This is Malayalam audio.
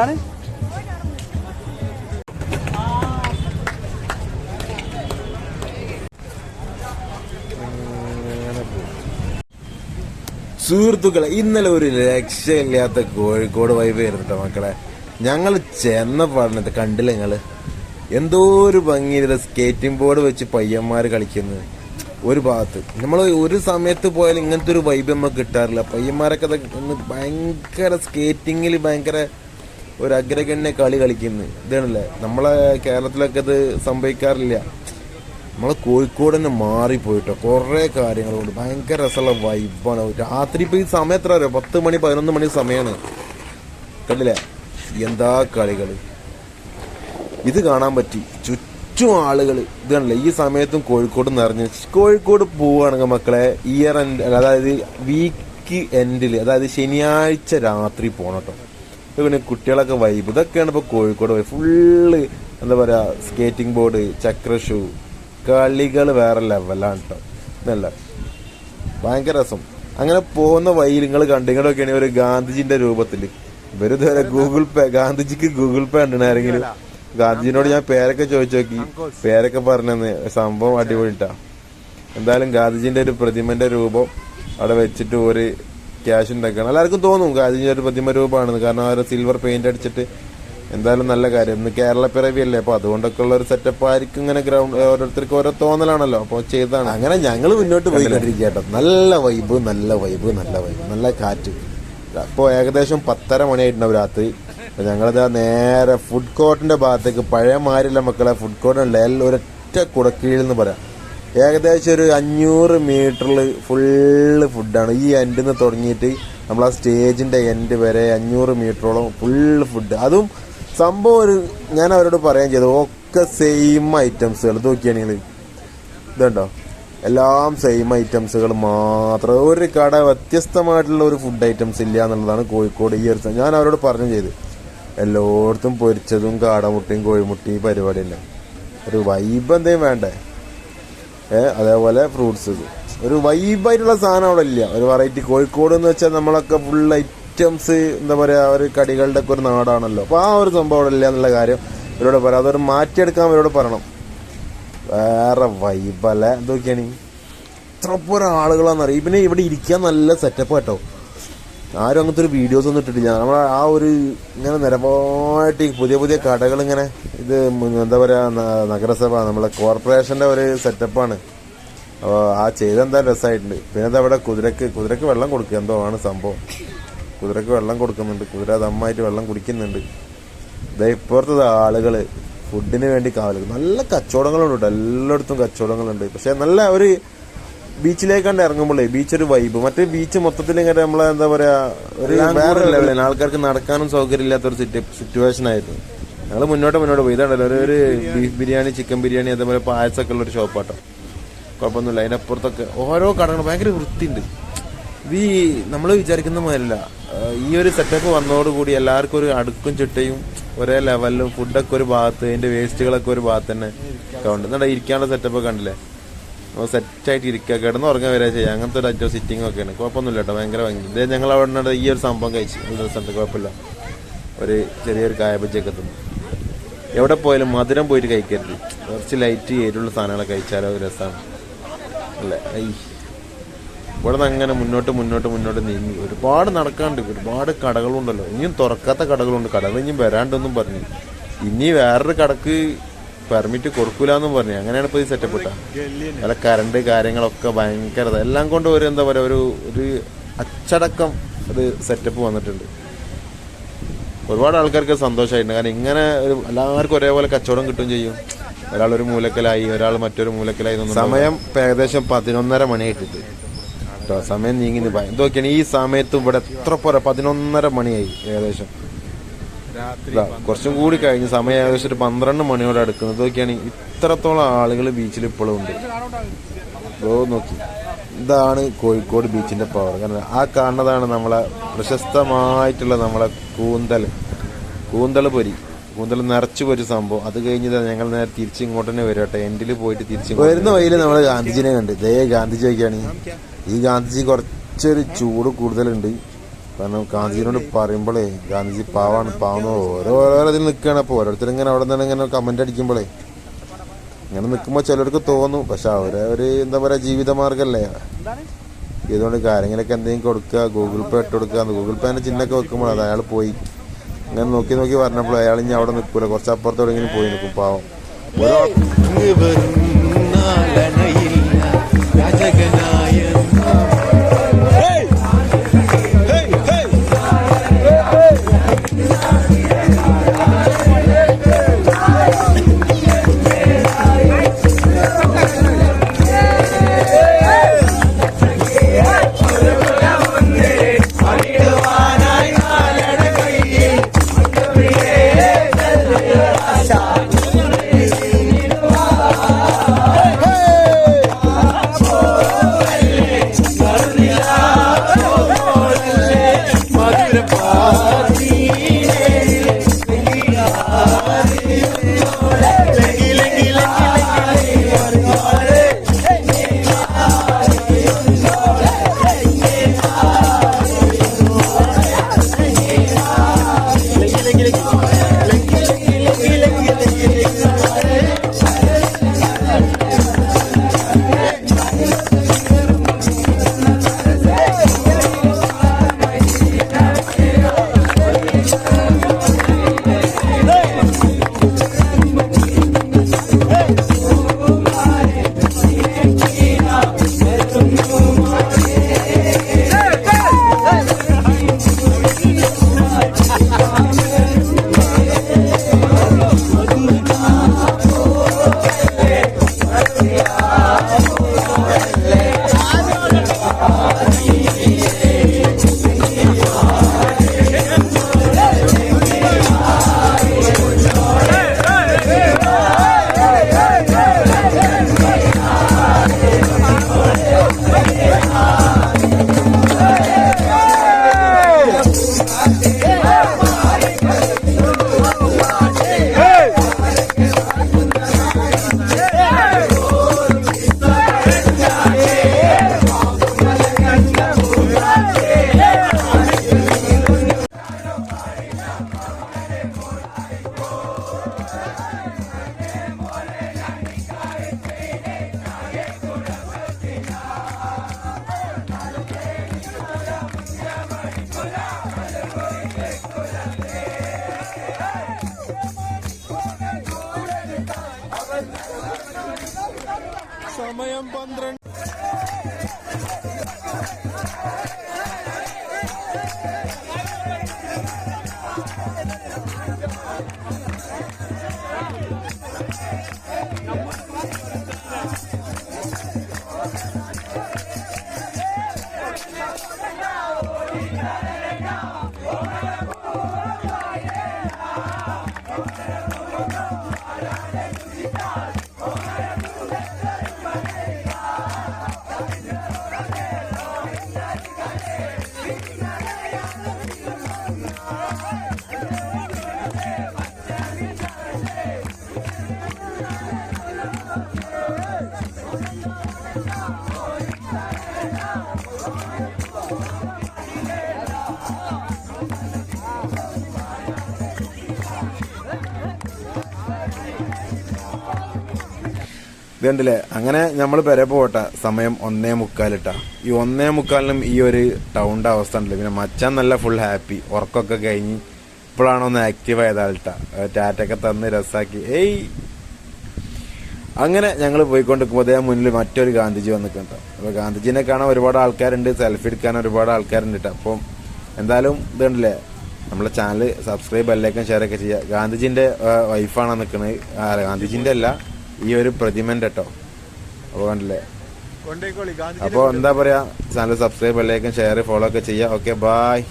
എന്താണ് സുഹൃത്തുക്കളെ, ഇന്നലെ ഒരു രക്ഷയില്ലാത്ത കോഴിക്കോട് വൈബ് ആയിരുന്നു കേട്ടോ മക്കളെ. ഞങ്ങൾ ചെന്ന പറഞ്ഞത് കണ്ടില്ല നിങ്ങള്? എന്തോ ഒരു ഭംഗിയില്ല സ്കേറ്റിംഗ് ബോർഡ് വെച്ച് പയ്യന്മാർ കളിക്കുന്നത് ഒരു ഭാഗത്ത്. നമ്മൾ ഒരു സമയത്ത് പോയാലും ഇങ്ങനത്തെ ഒരു വൈബ് നമുക്ക് കിട്ടാറില്ല. പയ്യന്മാരൊക്കെ ഭയങ്കര സ്കേറ്റിങ്ങിൽ ഭയങ്കര ഒരു അഗ്രഗണ്യ കളി കളിക്കുന്നത് ഇതാണല്ലേ. നമ്മളെ കേരളത്തിലൊക്കെ അത് സംഭവിക്കാറില്ല. നമ്മളെ കോഴിക്കോട് തന്നെ മാറിപ്പോയിട്ടോ കുറേ കാര്യങ്ങളുണ്ട്. ഭയങ്കര രസമുള്ള വൈബാണ്. രാത്രി ഇപ്പോൾ ഈ സമയം എത്ര അറിയോ? 10 മണി 11 മണി സമയമാണ്. കണ്ടില്ലേ എന്താ കളികൾ. ഇത് കാണാൻ പറ്റി. ചുറ്റും ആളുകൾ ഇത് കണ്ടില്ലേ. ഈ സമയത്തും കോഴിക്കോട് നിറഞ്ഞു. കോഴിക്കോട് പോവുകയാണെങ്കിൽ മക്കളെ ഇയർ എൻഡ്, അതായത് വീക്ക് എൻഡിൽ, അതായത് ശനിയാഴ്ച രാത്രി പോകണം കേട്ടോ. പിന്നെ കുട്ടികളൊക്കെ വൈബ്. ഇതൊക്കെയാണ് ഇപ്പോൾ കോഴിക്കോട് വൈബ്. ഫുള്ള് എന്താ പറയുക, സ്കേറ്റിംഗ് ബോർഡ്, ചക്ര ഷൂ, കളികൾ വേറെ ലെവലാണ് കേട്ടോ. ഇതല്ല ഭയങ്കര രസം. അങ്ങനെ പോകുന്ന വഴിയിൽ നിങ്ങൾ കണ്ടിങ്ങടൊക്കെയാണ് ഒരു ഗാന്ധിജിന്റെ രൂപത്തിൽ. ഇവരിതുവരെ ഗൂഗിൾ പേ, ഗാന്ധിജിക്ക് ഗൂഗിൾ പേ ഉണ്ടെന്ന് ആരെങ്കിലും? ഗാന്ധിജിനോട് ഞാൻ പേരൊക്കെ ചോദിച്ചു നോക്കി, പേരൊക്കെ പറഞ്ഞെന്ന്. സംഭവം അടിപൊളിട്ടാ. എന്തായാലും ഗാന്ധിജിന്റെ ഒരു പ്രതിമന്റെ രൂപം അവിടെ വെച്ചിട്ട് ഒരു ക്യാഷ് ഉണ്ടാക്കണം. എല്ലാവർക്കും തോന്നും ഗാന്ധിജിന്റെ ഒരു പ്രതിമ രൂപമാണെന്ന്. കാരണം ആ ഒരു സിൽവർ പെയിന്റ് അടിച്ചിട്ട്. എന്തായാലും നല്ല കാര്യം. ഇന്ന് കേരള പിറവിയല്ലേ, അപ്പൊ അതുകൊണ്ടൊക്കെ ഉള്ള ഒരു സെറ്റപ്പ് ആയിരിക്കും. ഇങ്ങനെ ഗ്രൗണ്ട് ഓരോരുത്തർക്ക് ഓരോ തോന്നലാണല്ലോ, അപ്പൊ ചെയ്താണ്. അങ്ങനെ ഞങ്ങൾ മുന്നോട്ട് പോയിക്കൊണ്ടിരിക്കട്ടോ. നല്ല വൈബ്, നല്ല വൈബ്, നല്ല വൈബ്, നല്ല കാറ്റ്. അപ്പോൾ ഏകദേശം 10:30 മണിയായിട്ടുണ്ടാവും രാത്രി. അപ്പൊ ഞങ്ങളിതാ നേരെ ഫുഡ് കോർട്ടിന്റെ ഭാഗത്തേക്ക്. പഴയ മാരില്ല മക്കളെ, ഫുഡ് കോർട്ടുണ്ട് ഒരൊറ്റ കുടക്കീഴിൽ എന്ന് പറയാം. ഏകദേശം ഒരു 500 മീറ്ററിൽ ഫുള്ള് ഫുഡാണ്. ഈ എൻഡിൽ നിന്ന് തുടങ്ങിയിട്ട് നമ്മൾ ആ സ്റ്റേജിന്റെ എൻഡ് വരെ 500 മീറ്ററോളം ഫുള്ള് ഫുഡ്. അതും സംഭവം ഒരു, ഞാൻ അവരോട് പറയാൻ ചെയ്തു, ഒക്കെ സെയിം ഐറ്റംസുകൾ. ഇത് നോക്കിയാണെങ്കിൽ ഇതുണ്ടോ, എല്ലാം സെയിം ഐറ്റംസുകൾ മാത്രം. ഒരു കട വ്യത്യസ്തമായിട്ടുള്ള ഒരു ഫുഡ് ഐറ്റംസ് ഇല്ല എന്നുള്ളതാണ് കോഴിക്കോട്. ഈ ഒരു ഞാൻ അവരോട് പറഞ്ഞു ചെയ്ത്, എല്ലായിടത്തും പൊരിച്ചതും കാടമുട്ടയും കോഴിമുട്ടയും പരിപാടി തന്നെ. ഒരു വൈബ് എന്തെങ്കിലും വേണ്ടേ? അതേപോലെ ഫ്രൂട്ട്സ്, ഒരു വൈബായിട്ടുള്ള സാധനം അവിടെ ഇല്ല. ഒരു വെറൈറ്റി. കോഴിക്കോട് എന്ന് വെച്ചാൽ നമ്മളൊക്കെ ഫുൾ ഐറ്റംസ്, എന്താ പറയുക, ഒരു കടികളുടെ ഒക്കെ ഒരു നാടാണല്ലോ. അപ്പോൾ ആ ഒരു സംഭവം അവിടെ ഇല്ല എന്നുള്ള കാര്യം ഇവരോട് പറയാം. അതൊരു മാറ്റിയെടുക്കാൻ അവരോട് പറയണം. വേറെ വൈബല്ലേ. എന്തൊക്കെയാണ് ഇത്രപ്പോരം ആളുകളാണെന്നറിയാം. പിന്നെ ഇവിടെ ഇരിക്കാൻ നല്ല സെറ്റപ്പ് കേട്ടോ. ആരും അങ്ങനത്തെ ഒരു വീഡിയോസ് ഒന്നും ഇട്ടിട്ടില്ല. നമ്മളെ ആ ഒരു ഇങ്ങനെ നിരവധി പുതിയ പുതിയ കടകൾ ഇങ്ങനെ. ഇത് എന്താ പറയുക, നഗരസഭ, നമ്മളെ കോർപ്പറേഷൻ്റെ ഒരു സെറ്റപ്പാണ്. അപ്പോൾ ആ ചെയ്തെന്താ രസമായിട്ടുണ്ട്. പിന്നെ എന്താ ഇവിടെ കുതിരക്ക് വെള്ളം കൊടുക്കുക എന്തോ ആണ് സംഭവം. കുതിരക്ക് വെള്ളം കൊടുക്കുന്നുണ്ട്. കുതിര ദമ്മായിട്ട് വെള്ളം കുടിക്കുന്നുണ്ട്. ഇതേ ഇപ്പുറത്തത് ആളുകൾ ഫുഡിന് വേണ്ടി കാവൽ. നല്ല കച്ചവടങ്ങളുണ്ട് കേട്ടോ. എല്ലായിടത്തും കച്ചവടങ്ങളുണ്ട്. പക്ഷെ നല്ല ഒരു ബീച്ചിലേക്കാണ്ട് ഇറങ്ങുമ്പോഴേ ബീച്ച് ഒരു വൈബ്. മറ്റേ ബീച്ച് മൊത്തത്തിൽ ഇങ്ങനെ നമ്മളെ എന്താ പറയാ, ഒരു വേറെ ലെവലാണ്. ആൾക്കാർക്ക് നടക്കാനും സൗകര്യം ഇല്ലാത്തൊരു സിറ്റുവേഷൻ ആയിരുന്നു. ഞങ്ങൾ മുന്നോട്ട് പോയി. ഇതാണല്ലോ ഒരു ബീഫ് ബിരിയാണി, ചിക്കൻ ബിരിയാണി, അതേപോലെ പായസമൊക്കെ ഉള്ളൊരു ഷോപ്പാട്ടോ. കുഴപ്പമൊന്നുമില്ല. അതിനപ്പുറത്തൊക്കെ ഓരോ കടകൾ ഭയങ്കര വൃത്തിയുണ്ട്. ഇത് നമ്മൾ വിചാരിക്കുന്ന മാതിരില്ല. ഈ ഒരു സെറ്റപ്പ് വന്നതോടുകൂടി എല്ലാവർക്കും ഒരു അടുക്കും ചിട്ടയും ഒരേ ലെവലിലും, ഫുഡൊക്കെ ഒരു ഭാഗത്ത്, അതിന്റെ വേസ്റ്റുകളൊക്കെ ഒരു ഭാഗത്ത് തന്നെ ഉണ്ട്. എന്നിട്ട് ഇരിക്കാനുള്ള സെറ്റപ്പ് കണ്ടില്ലേ, സെറ്റായിട്ട് ഇരിക്കുക, കിടന്നുറങ്ങാൻ വരെ ചെയ്യാം. അങ്ങനത്തെ ഒരു ഐറ്റം സിറ്റിംഗ് ഒക്കെയാണ്. കുഴപ്പമൊന്നുമില്ല കേട്ടോ. ഭയങ്കര ഇതേ ഞങ്ങൾ അവിടെ ഈ ഒരു സംഭവം കഴിച്ചു. നല്ല രസമുണ്ട്. കുഴപ്പമില്ല. ഒരു ചെറിയൊരു കായബജ്ജിയൊക്കെ തിന്നു. എവിടെ പോയാലും മധുരം പോയിട്ട് കഴിക്കരുത്. കുറച്ച് ലൈറ്റ് എരിവുള്ള സാധനങ്ങളൊക്കെ കഴിച്ചാൽ ഒരു രസമാണ് അല്ലേ. ഇവിടെ നിന്ന് അങ്ങനെ മുന്നോട്ട് നീങ്ങി. ഒരുപാട് നടക്കാണ്ട്, ഒരുപാട് കടകളുണ്ടല്ലോ. ഇനിയും തുറക്കാത്ത കടകളുണ്ട്. കടകൾ ഇനിയും വരാണ്ടെന്നും പറഞ്ഞു. ഇനി വേറൊരു കടക്ക് പെർമിറ്റ് കൊടുക്കൂലെന്നും പറഞ്ഞു. അങ്ങനെയാണ് ഇപ്പോൾ ഈ സെറ്റപ്പ് ഇട്ടാ. അല്ല കറണ്ട് കാര്യങ്ങളൊക്കെ ഭയങ്കര എല്ലാം കൊണ്ട് ഒരു എന്താ പറയുക, ഒരു അച്ചടക്കം ഒരു സെറ്റപ്പ് വന്നിട്ടുണ്ട്. ഒരുപാട് ആൾക്കാർക്ക് സന്തോഷമായിട്ടുണ്ട്. കാരണം ഇങ്ങനെ എല്ലാവർക്കും ഒരേപോലെ കച്ചവടം കിട്ടുകയും ചെയ്യും. ഒരാൾ ഒരു മൂലക്കലായി, ഒരാൾ മറ്റൊരു മൂലക്കലായി. സമയം ഏകദേശം 11:30 മണിയായിട്ടിട്ട് കേട്ടോ. സമയം നീങ്ങി എന്തൊക്കെയാണ് ഈ സമയത്ത് ഇവിടെ എത്ര പോരാ, 11:30 മണിയായി ഏകദേശം. കുറച്ചും കൂടി കഴിഞ്ഞ് സമയം ഏകദേശം ഒരു 12 മണിയോടെ അടുക്കുന്നത്. ഇതൊക്കെയാണ് ഇത്രത്തോളം ആളുകൾ ബീച്ചിൽ ഇപ്പോഴും ഉണ്ട്. നോക്കി, ഇതാണ് കോഴിക്കോട് ബീച്ചിന്റെ പവർ. കാരണം ആ കാണുന്നതാണ് നമ്മളെ പ്രശസ്തമായിട്ടുള്ള നമ്മളെ കൂന്തൽ പൊരി. കൂന്തൽ നിറച്ചു പോയൊരു സംഭവം. അത് കഴിഞ്ഞത് ഞങ്ങൾ നേരെ തിരിച്ച് ഇങ്ങോട്ട് തന്നെ വരും കേട്ടോ. എൻഡിൽ പോയിട്ട് തിരിച്ച് വരുന്ന വഴിയിൽ നമ്മൾ ഗാന്ധിജിനെ കണ്ട്. ഇതേ ഗാന്ധിജി ഒക്കെയാണ്. ഈ ഗാന്ധിജി കുറച്ചൊരു ചൂട് കൂടുതലുണ്ട്. കാരണം ഗാന്ധിജിനോട് പറയുമ്പോഴേ ഗാന്ധിജി പാവാണ് പാവന്ന് ഓരോരോ ഇതിൽ നിൽക്കുകയാണ്. അപ്പോൾ ഓരോരുത്തർ ഇങ്ങനെ അവിടെ നിന്ന് ഇങ്ങനെ കമന്റ് അടിക്കുമ്പോഴേ ഇങ്ങനെ നിൽക്കുമ്പോൾ ചിലർക്ക് തോന്നും. പക്ഷെ അവരെ ഒരു എന്താ പറയുക ജീവിതമാർഗമല്ലേ. ഇതുകൊണ്ട് കാര്യങ്ങളൊക്കെ എന്തെങ്കിലും കൊടുക്കുക, ഗൂഗിൾ പേ ഇട്ട് കൊടുക്കുക. ഗൂഗിൾ പേന്റെ ചിഹ്നമൊക്കെ വെക്കുമ്പോൾ അത് അയാൾ പോയി ഇങ്ങനെ നോക്കി നോക്കി പറഞ്ഞപ്പോൾ അയാൾ ഇനി അവിടെ നിൽക്കൂല, കുറച്ച് അപ്പുറത്തോടെങ്കിലും പോയി നിൽക്കും പാവം. സമയം 12. ഇതുണ്ടല്ലേ, അങ്ങനെ നമ്മൾ പെരെ പോട്ടെ. സമയം 1:45. ഈ 1:45 ഈ ഒരു ടൗണിന്റെ അവസ്ഥ ഉണ്ടല്ലേ. പിന്നെ മച്ചാൻ നല്ല ഫുൾ ഹാപ്പി, ഉറക്കൊക്കെ കഴിഞ്ഞ് ഇപ്പോഴാണ് ഒന്ന് ആക്റ്റീവ് ആയതാൾട്ടാ. ടാറ്റൊക്കെ തന്ന് രസാക്കി. അങ്ങനെ ഞങ്ങൾ പോയിക്കൊണ്ടിരിക്കുമ്പോൾ അതേ മുന്നിൽ മറ്റൊരു ഗാന്ധിജി വന്നിട്ടുണ്ട്. അപ്പോൾ ഗാന്ധിജിനെ കാണാൻ ഒരുപാട് ആൾക്കാരുണ്ട്, സെൽഫി എടുക്കാൻ ഒരുപാട് ആൾക്കാരുണ്ട് കേട്ടോ. അപ്പം എന്തായാലും ഇതുണ്ടല്ലേ, നമ്മളെ ചാനൽ സബ്സ്ക്രൈബ് ബെല്ലൈക്കൻ ഷെയർ ഒക്കെ ചെയ്യുക. ഗാന്ധിജിന്റെ വൈഫാണ് നിൽക്കുന്നത്, ഗാന്ധിജിന്റെ അല്ല, ഈ ഒരു പ്രതിമന്റെ കേട്ടോ. അപ്പോൾ കണ്ടില്ലേ. അപ്പോൾ എന്താ പറയാ, ചാനൽ സബ്സ്ക്രൈബ് ബെല്ലൈക്കൻ ഷെയർ ഫോളോ ഒക്കെ ചെയ്യുക. Okay, by.